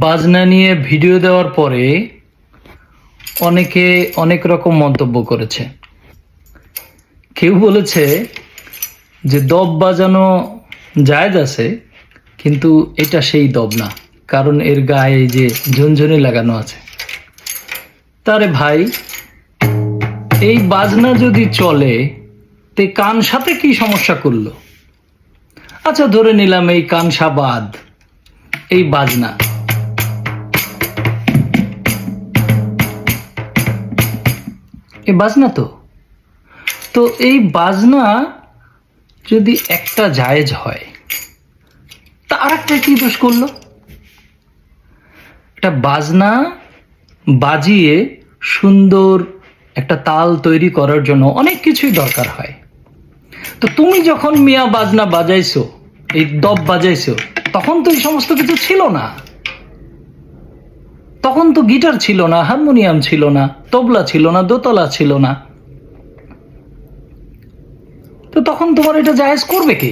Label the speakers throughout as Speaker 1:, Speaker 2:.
Speaker 1: বাজনা নিয়ে ভিডিও দেওয়ার পরে অনেকে অনেক রকম মন্তব্য করেছে। কেউ বলেছে যে দব বাজানো জায়েজ আছে, কিন্তু এটা সেই দব না, কারণ এর গায়ে যে ঝুনঝুনি লাগানো আছে। তারে ভাই, এই বাজনা যদি চলে তে কান সাথে কি সমস্যা করলো? আচ্ছা, ধরে নিলাম এই কানসা বাদ, এই বাজনা, এই বাজনা তো এই বাজনা যদি একটা জায়েজ হয়, তা আর একটা কি দোষ করলো? একটা বাজনা বাজিয়ে সুন্দর একটা তাল তৈরি করার জন্য অনেক কিছুই দরকার হয়। তো তুমি যখন মিয়া বাজনা বাজাইছো, এই দব বাজাইছো, তখন তো এই সমস্ত কিছু ছিল না। তখন তো গিটার ছিল না, হারমোনিয়াম ছিল না, তবলা ছিল না, দোতলা ছিল না। তো তখন তোমার এটা জায়েজ করবে কে?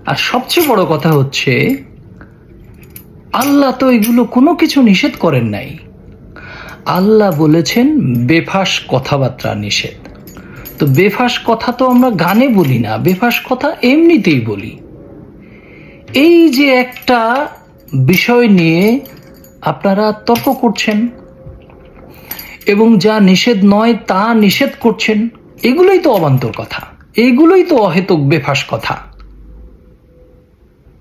Speaker 1: আর সবচেয়ে বড় কথা হচ্ছে, আল্লাহ তো এগুলো কোনো কিছু নিষেধ করেন নাই। আল্লাহ বলেছেন বেফাস কথাবার্তা নিষেধ। তো বেফাস কথা তো আমরা গানে বলি না, বেফাস কথা এমনিতেই বলি। এই যে একটা বিষয় নিয়ে আপনারা তর্ক করছেন এবং যা নিষেধ নয় তা নিষেধ করছেন, এগুলোই তো অবান্তর কথা, এগুলোই তো অহেতুক বেফাস কথা।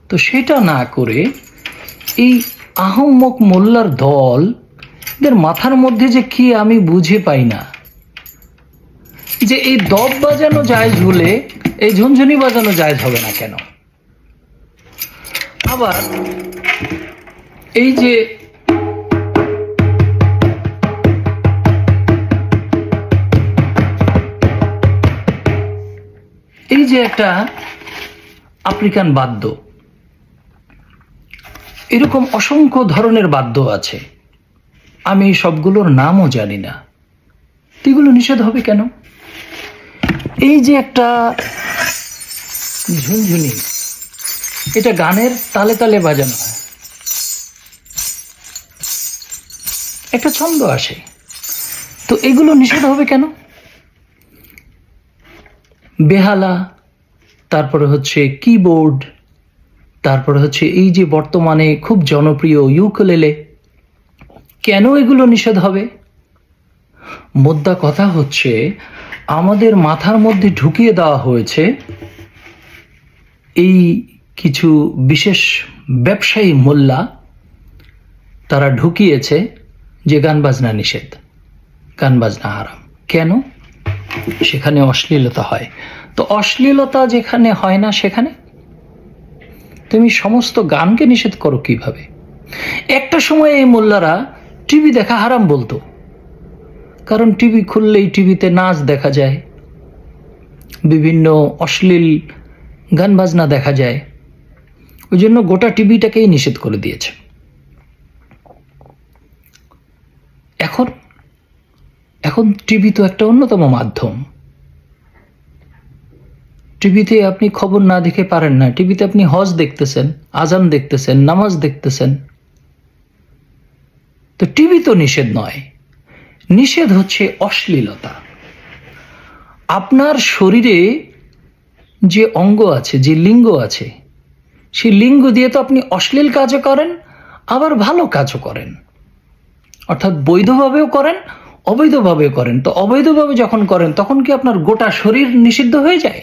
Speaker 1: তো সেটা না করে এই আহম্মক মোল্লার দল, এদের মাথার মধ্যে যে কি আমি বুঝে পাই না, যে এই দব বাজানো জায়েজ হলে এই ঝুনঝুনি বাজানো জায়েজ হবে না কেন? আবার এই যে একটা আফ্রিকান বাদ্য, এরকম অসংখ্য ধরনের বাদ্য আছে, আমি সবগুলোর নামও জানি না। এগুলো নিষেধ হবে কেন? এই যে একটা ঝুনঝুনি, এটা গানের তালে তালে বাজানো হয়, একটা ছন্দ আসে, তো এগুলো নিষেধ হবে কেন? বেহালা, তারপরে হচ্ছে কিবোর্ড, তারপরে হচ্ছে এই যে বর্তমানে খুব জনপ্রিয় ইউকুলেলে, কেন এগুলো নিষেধ হবে? মোদ্দা কথা হচ্ছে, আমাদের মাথার মধ্যে ঢুকিয়ে দেওয়া হয়েছে, এই কিছু বিশেষ ব্যবসায়ী মোল্লা তারা ঢুকিয়েছে যে গান বাজনা নিষেধ, গান বাজনা হারাম। কেন? সেখানে অশ্লীলতা হয়। তো অশ্লীলতা যেখানে হয় না, সেখানে তুমি সমস্ত গানকে নিষেধ করো কিভাবে? একটা সময় এই মোল্লারা টিভি দেখা হারাম বলতো, কারণ টিভি খুললেই টিভিতে নাচ দেখা যায়, বিভিন্ন অশ্লীল গান বাজনা দেখা যায়, ওই জন্য গোটা টিভিটাকেই নিষেধ করে দিয়েছে। এখন টিভি তো একটা অন্যতম মাধ্যম। টিভিতে আপনি খবর না দেখে পারেন না, টিভিতে আপনি হজ দেখতেছেন, আজান দেখতেছেন, নামাজ দেখতেছেন। তো টিভি তো নিষেধ নয়, নিষেধ হচ্ছে অশ্লীলতা। আপনার শরীরে যে অঙ্গ আছে, যে লিঙ্গ আছে, সেই লিঙ্গ দিয়ে তো আপনি অশ্লীল কাজও করেন, আবার ভালো কাজও করেন, অর্থাৎ বৈধভাবেও করেন, অবৈধভাবেও করেন। তো অবৈধভাবে যখন করেন, তখন কি আপনার গোটা শরীর নিষিদ্ধ হয়ে যায়,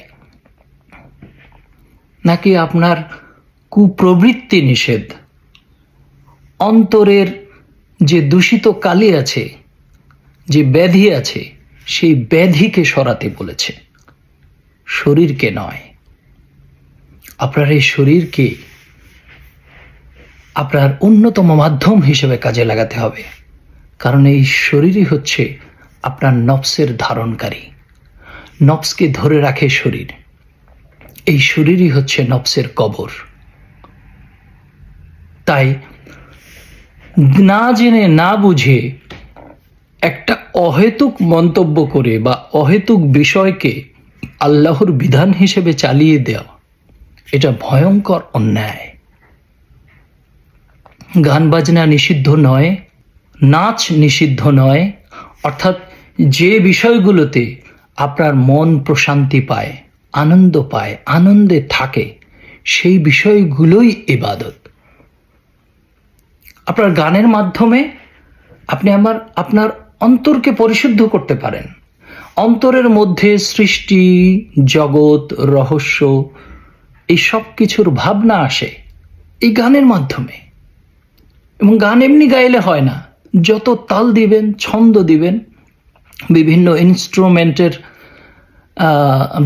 Speaker 1: নাকি আপনার কুপ্রবৃত্তি নিষেধ? অন্তরের যে দূষিত কালি আছে, যে ব্যাধি আছে, সেই ব্যাধিকে সরাতে বলেছে, শরীরকে নয়। আপনার এই শরীরকে আপনার অন্যতম মাধ্যম হিসেবে কাজে লাগাতে হবে, কারণ এই শরীরই হচ্ছে আপনার নফসের ধারণকারী, নফসকে ধরে রাখে শরীর। এই শরীরই হচ্ছে নফসের কবর। তাই না জেনে না বুঝে একটা অহেতুক মন্তব্য করে বা অহেতুক বিষয়কে আল্লাহর বিধান হিসেবে চালিয়ে দেওয়া, এটা ভয়ঙ্কর অন্যায়। গান বাজনা নিষিদ্ধ নয়, নাচ নিষিদ্ধ নয়, অর্থাৎ যে বিষয়গুলোতে আপনার মন প্রশান্তি পায়, আনন্দ পায়, আনন্দে থাকে, সেই বিষয়গুলোই ইবাদত। আপনার গানের মাধ্যমে আপনি আপনার অন্তরকে পরিশুদ্ধ করতে পারেন। অন্তরের মধ্যে সৃষ্টি, জগৎ, রহস্য, এই সব কিছুর ভাবনা আসে এই গানের মাধ্যমে। এবং গান এমনি গাইলে হয় না, যত তাল দিবেন, ছন্দ দিবেন, বিভিন্ন ইনস্ট্রুমেন্টের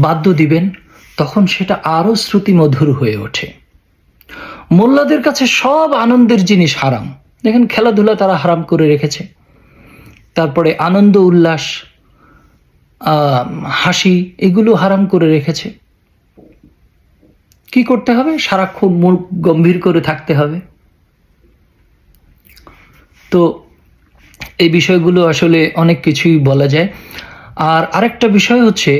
Speaker 1: বাদ্য দিবেন, তখন সেটা আরও শ্রুতিমধুর হয়ে ওঠে। মোল্লাদের কাছে সব আনন্দের জিনিস হারাম। দেখেন, খেলাধুলা তারা হারাম করে রেখেছে, তারপরে আনন্দ উল্লাস, হাসি, এগুলো হারাম করে রেখেছে। কি করতে হবে? সারাক্ষণ মুখ গম্ভীর করে থাকতে হবে। তো এই বিষয়গুলো আসলে অনেক কিছুই বলা যায়। আর আরেকটা বিষয় হচ্ছে,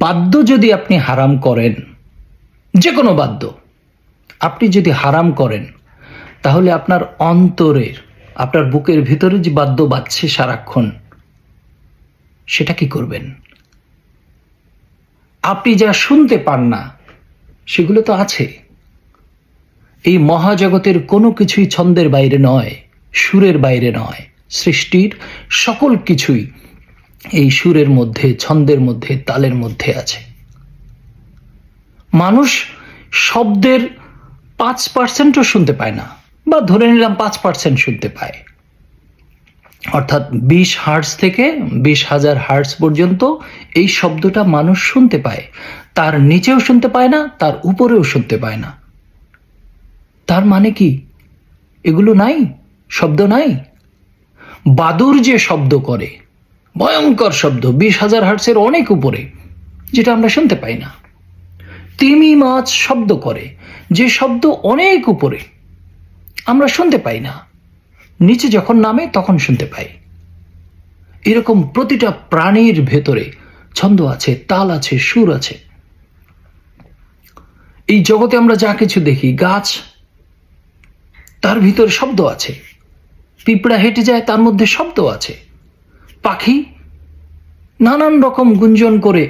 Speaker 1: বাদ্য যদি আপনি হারাম করেন, যে কোনো বাদ্য আপনি যদি হারাম করেন, তাহলে আপনার অন্তরের, আপনার বুকের ভিতরে যে বাদ্য বাজছে সারাক্ষণ, সেটা কি করবেন? আপনি যা শুনতে পান না, সেগুলো তো আছে। এই মহাজগতের কোনো কিছুই ছন্দের বাইরে নয়, সুরের বাইরে নয়। সৃষ্টির সকল কিছুই এই সুরের মধ্যে, ছন্দের মধ্যে, তালের মধ্যে আছে। মানুষ শব্দের 5%ও শুনতে পায় না, বা ধরে নিলাম 5% শুনতে পায়। অর্থাৎ 20 হার্টজ থেকে 20,000 হার্টজ পর্যন্ত এই শব্দটা মানুষ শুনতে পায়। তার নিচেও শুনতে পায় না, তার উপরেও শুনতে পায় না। তার মানে কি এগুলো নাই? শব্দ নাই? বাদুর যে শব্দ করে, ভয়ঙ্কর শব্দ, 20,000 হার্টজের অনেক উপরে, যেটা আমরা শুনতে পাই না। তিমি মাছ শব্দ করে, যে শব্দ অনেক উপরে, আমরা শুনতে পাই না, নিচে যখন নামে তখন শুনতে পাই। এরকম প্রতিটা প্রাণীর ভেতরে ছন্দ আছে, তাল আছে, সুর আছে। এই জগতে আমরা যা কিছু দেখি, গাছ, তার ভিতরে শব্দ আছে। পিঁপড়া হেঁটে যায়, তার মধ্যে শব্দ আছে। পাখি নানান রকম গুঞ্জন করে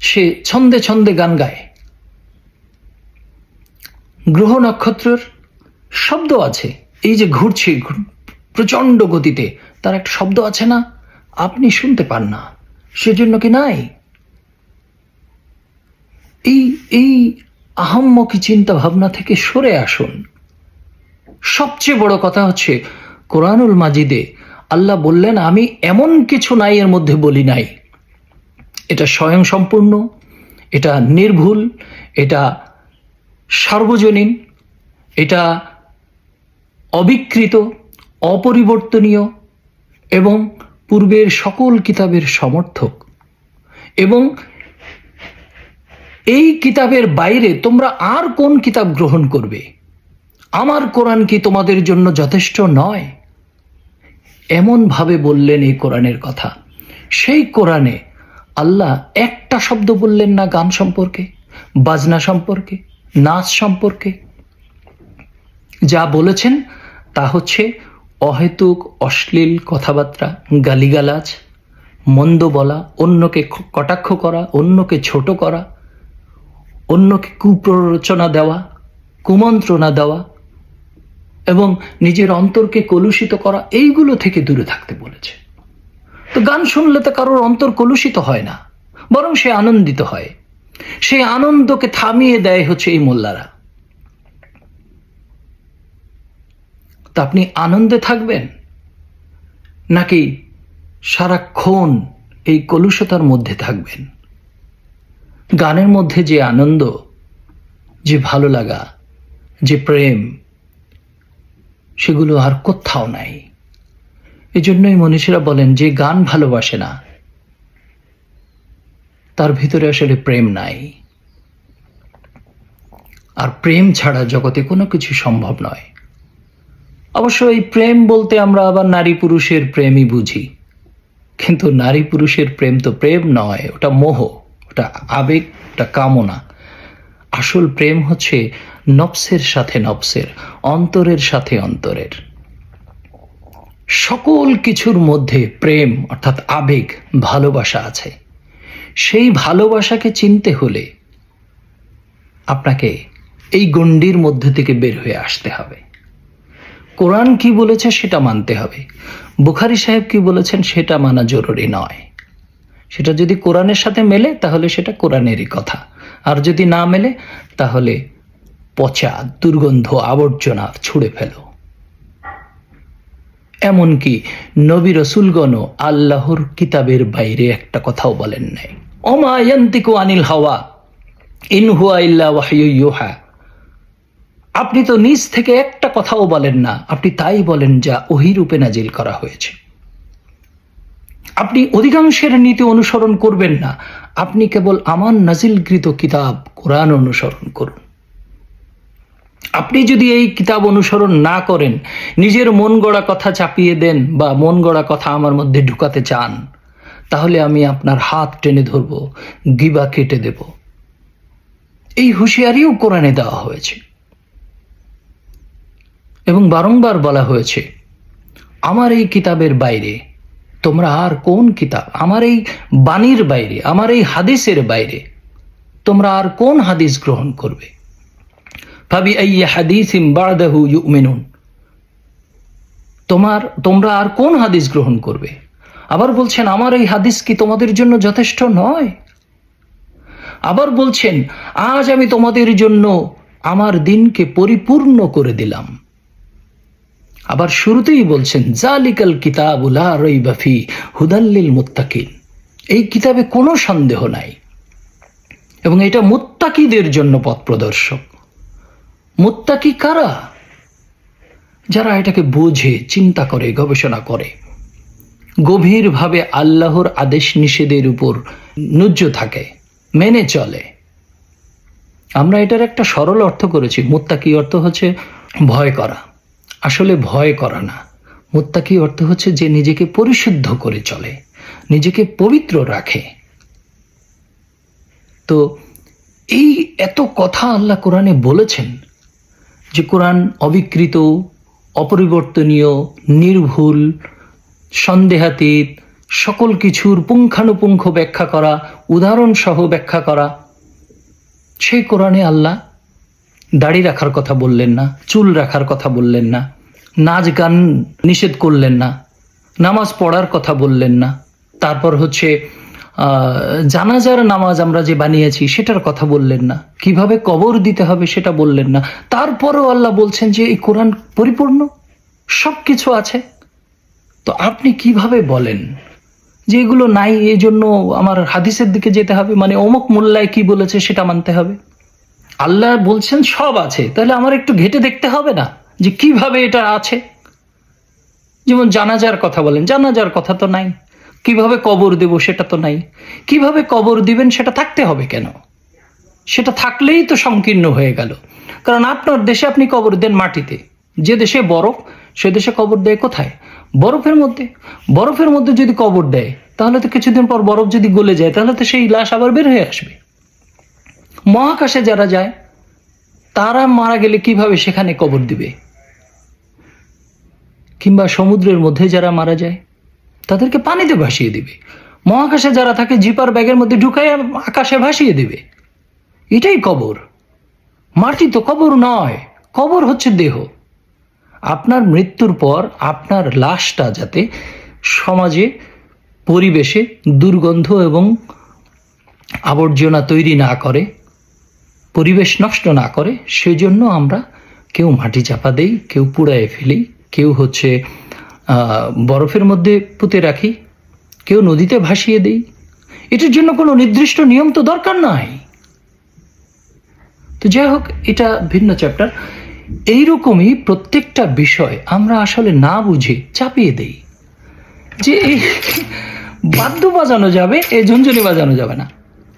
Speaker 1: সে ছন্দে ছন্দে গান গায়। গ্রহ নক্ষত্রের শব্দ আছে। এই যে ঘুরছে প্রচন্ড গতিতে, তার একটা শব্দ আছে না? আপনি শুনতে পান না, সেজন্য কি নাই? এই আহাম্মকি চিন্তা ভাবনা থেকে সরে আসুন। সবচেয়ে বড় কথা হচ্ছে, কোরআনুল মাজিদে আল্লাহ বললেন, আমি এমন কিছু নাই এর মধ্যে বলি নাই। এটা স্বয়ং সম্পূর্ণ, এটা নির্ভুল, এটা সার্বজনীন, এটা অবিকৃত, অপরিবর্তনীয় এবং পূর্বের সকল কিতাবের সমর্থক। এবং এই কিতাবের বাইরে তোমরা আর কোন কিতাব গ্রহণ করবে? আমার কোরআন কি তোমাদের জন্য যথেষ্ট নয়? এমন ভাবে বললেন এই কোরআনের কথা। সেই কোরআনে আল্লাহ একটা শব্দ বললেন না গান সম্পর্কে, বাজনা সম্পর্কে, নাচ সম্পর্কে। যা বলেছেন তা হচ্ছে অহেতুক অশ্লীল কথাবার্তা, গালিগালাজ, মন্দ বলা, অন্যকে কটাক্ষ করা, অন্যকে ছোট করা, অন্যকে কুপ্ররোচনা দেওয়া, কুমন্ত্রণা দেওয়া এবং নিজের অন্তরকে কলুষিত করা, এইগুলো থেকে দূরে থাকতে বলেছে। তো গান শুনলে তো কারোর অন্তর কলুষিত হয় না, বরং সে আনন্দিত হয়। সেই আনন্দকে থামিয়ে দেয় হচ্ছে এই মোল্লারা। তা আপনি আনন্দে থাকবেন নাকি সারাক্ষণ এই কলুষতার মধ্যে থাকবেন? গানের মধ্যে যে আনন্দ, যে ভালো লাগা, যে প্রেম, সেগুলো আর কোথাও নাই। এজন্যই মনীষীরা বলেন, যে গান ভালোবাসে না তার ভিতরে আসলে প্রেম নাই। আর প্রেম ছাড়া জগতে কোনো কিছু সম্ভব নয়। অবশ্য এই প্রেম বলতে আমরা আবার নারী পুরুষের প্রেমই বুঝি, কিন্তু নারী পুরুষের প্রেম তো প্রেম নয়, ওটা মোহ, ওটা আবেগ, ওটা কামনা। আসল প্রেম হচ্ছে নফসের সাথে নফসের, অন্তরের সাথে অন্তরের, সকল কিছুর মধ্যে প্রেম অর্থাৎ আবেগ, ভালোবাসা আছে। সেই ভালোবাসাকে চিনতে হলে আপনাকে এই গণ্ডির মধ্যে থেকে বের হয়ে আসতে হবে। কোরআন কি বলেছে সেটা মানতে হবে, বুখারী সাহেব কি বলেছেন সেটা মানা জরুরি নয়। সেটা যদি কোরআনের সাথে মেলে তাহলে সেটা কোরআনেরই কথা, আর যদি না মেলে তাহলে পচা, দুর্গন্ধ, আবর্জনা ছুঁড়ে ফেলো। এমনকি নবী রসুলগণও আল্লাহর কিতাবের বাইরে একটা কথাও বলেন নাই। ওমা ইয়ান্তিকু আনিল হাওয়া ইন হুয়া ইল্লা ওয়াহয়ু ইউহা। আপনি তো নিজ থেকে একটা কথাও বলেন না, আপনি তাই বলেন যা ওহী রূপে নাজিল করা হয়েছে। আপনি অধিকাংশের নীতি অনুসরণ করবেন না, আপনি কেবল আমার নাজিলকৃত কিতাব কোরআন অনুসরণ করুন। আপনি যদি এই কিতাব অনুসরণ না করেন, নিজের মন গড়া কথা চাপিয়ে দেন বা মন গড়া কথা আমার মধ্যে ঢুকাতে চান, তাহলে আমি আপনার হাত টেনে ধরব, গিবা কেটে দেব। এই হুঁশিয়ারিও কোরআনে দেওয়া হয়েছে এবং বারংবার বলা হয়েছে, আমার এই কিতাবের বাইরে তোমরা আর কোন কিতাব, আমার এই বাণীর বাইরে, আমার এই হাদিসের বাইরে তোমরা আর কোন হাদিস গ্রহণ করবে? ফাবি আইয়ি হাদিসিন বা'দাহু ইউমিনুন। তোমরা আর কোন হাদিস গ্রহণ করবে? আবার বলছেন, আমার এই হাদিস কি তোমাদের জন্য যথেষ্ট নয়? আবার বলছেন, আজ আমি তোমাদের জন্য আমার দিনকে পরিপূর্ণ করে দিলাম। আবার শুরুতেই বলছেন, জালিকাল কিতাবু লা রাইবা ফি হুদাল লিল মুত্তাকিন। এই কিতাবে কোনো সন্দেহ নাই এবং এটা মুত্তাকিদের জন্য পথ প্রদর্শক। মুত্তাকি কারা? যারা এটাকে বোঝে, চিন্তা করে, গবেষণা করে, গভীরভাবে আল্লাহর আদেশ নিষেধের উপর নুজ্জ থাকে, মেনে চলে। আমরা এটার একটা সরল অর্থ করেছি। মুত্তাকি অর্থ হচ্ছে ভয় করা। আসলে ভয় করা না, মুত্তাকি অর্থ হচ্ছে যে নিজেকে পরিশুদ্ধ করে চলে, নিজেকে পবিত্র রাখে। তো এই এত কথা আল্লাহ কোরআনে বলেছেন যে কোরআন অবিকৃত, অপরিবর্তনীয়, নির্ভুল, সন্দেহাতীত, সকল কিছুর পুঙ্খানুপুঙ্খ ব্যাখ্যা করা, উদাহরণ সহ ব্যাখ্যা করা। সেই কোরআনে আল্লাহ দাড়ি রাখার কথা বললেন না, চুল রাখার কথা বললেন না, নাচ গান নিষেধ করলেন না, নামাজ পড়ার কথা বললেন না, তারপর হচ্ছে জানাজার নামাজ আমরা যে বানিয়েছি সেটার কথা বললেন না, কিভাবে কবর দিতে হবে সেটা বললেন না। তারপরও আল্লাহ বলছেন যে এই কোরআন পরিপূর্ণ, সব কিছু আছে। তো আপনি কিভাবে বলেন যে এগুলো নাই, এই জন্য আমার হাদিসের দিকে যেতে হবে, মানে অমুক মোল্লায় কি বলেছে সেটা মানতে হবে? আল্লাহ বলছেন সব আছে, তাহলে আমার একটু ঘেটে দেখতে হবে না যে কিভাবে এটা আছে? যেমন জানাজার কথা বলেন, জানাজার কথা তো নাই। কিভাবে কবর দেব সেটা তো নাই। কিভাবে কবর দিবেন সেটা থাকতে হবে কেন? সেটা থাকলেই তো সংকীর্ণ হয়ে গেল। কারণ আপনার দেশে আপনি কবর দেন মাটিতে, যে দেশে বরফ সে দেশে কবর দেয় কোথায়? বরফের মধ্যে। বরফের মধ্যে যদি কবর দেয় তাহলে তো কিছুদিন পর বরফ যদি গলে যায় তাহলে তো সেই লাশ আবার বের হয়ে আসবে। মহাকাশে যারা যায় তারা মারা গেলে কিভাবে সেখানে কবর দিবে? কিংবা সমুদ্রের মধ্যে যারা মারা যায় তাদেরকে পানিতে ভাসিয়ে দিবে। মহাকাশে যারা থাকে জিপার ব্যাগের মধ্যে ঢুকাই আকাশে ভাসিয়ে দিবে। এটাই কবর। মাটি তো কবর নয়, কবর হচ্ছে দেহ। আপনার মৃত্যুর পর আপনার লাশটা যাতে সমাজে, পরিবেশে দুর্গন্ধ এবং আবর্জনা তৈরি না করে, পরিবেশ নষ্ট না করে, সেজন্য আমরা কেউ মাটি চাপা দেই, কেউ পুড়ায় ফেলি, কেউ হচ্ছে বরফের মধ্যে পুঁতে রাখি, কেউ নদীতে ভাসিয়ে দেই। এটার জন্য কোনো নির্দিষ্ট নিয়ম তো দরকার নাই। তো যাই হোক, এটা ভিন্ন চ্যাপ্টার। এইরকমই প্রত্যেকটা বিষয় আমরা আসলে না বুঝে চাপিয়ে দেই যে এই বাদ্য বাজানো যাবে, এই ঝুনঝুনি বাজানো যাবে না।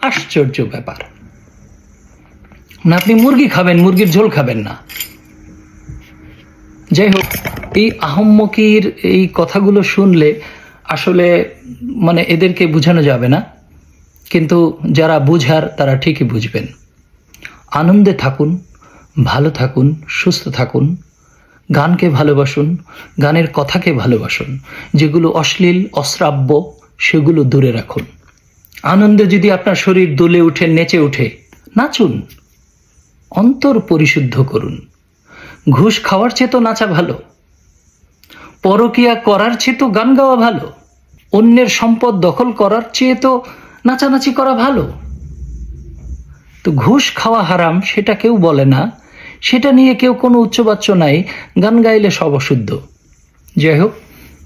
Speaker 1: আশ্চর্য ব্যাপার। না, আপনি মুরগি খাবেন, মুরগির ঝোল খাবেন না। যাই হোক, এই আহম্মকির এই কথাগুলো শুনলে আসলে মানে এদেরকে বোঝানো যাবে না, কিন্তু যারা বুঝার তারা ঠিকই বুঝবেন। আনন্দে থাকুন, ভালো থাকুন, সুস্থ থাকুন, গানকে ভালোবাসুন, গানের কথাকে ভালোবাসুন, যেগুলো অশ্লীল অশ্রাব্য সেগুলো দূরে রাখুন। আনন্দে যদি আপনার শরীর দুলে উঠে নেচে উঠে, নাচুন, অন্তর পরিশুদ্ধ করুন। ঘুষ খাওয়ার চেয়ে তো নাচা ভালো, পরকিয়া করার চেয়ে তো গান গাওয়া ভালো, অন্যের সম্পদ দখল করার চেয়ে তো নাচানাচি করা ভালো। তো ঘুষ খাওয়া হারাম সেটা কেউ বলে না, সেটা নিয়ে কেউ কোনো উচ্চবাচ্য নাই, গান গাইলে সব অশুদ্ধ। যাই হোক,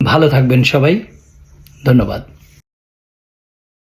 Speaker 1: ভালো থাকবেন সবাই, ধন্যবাদ।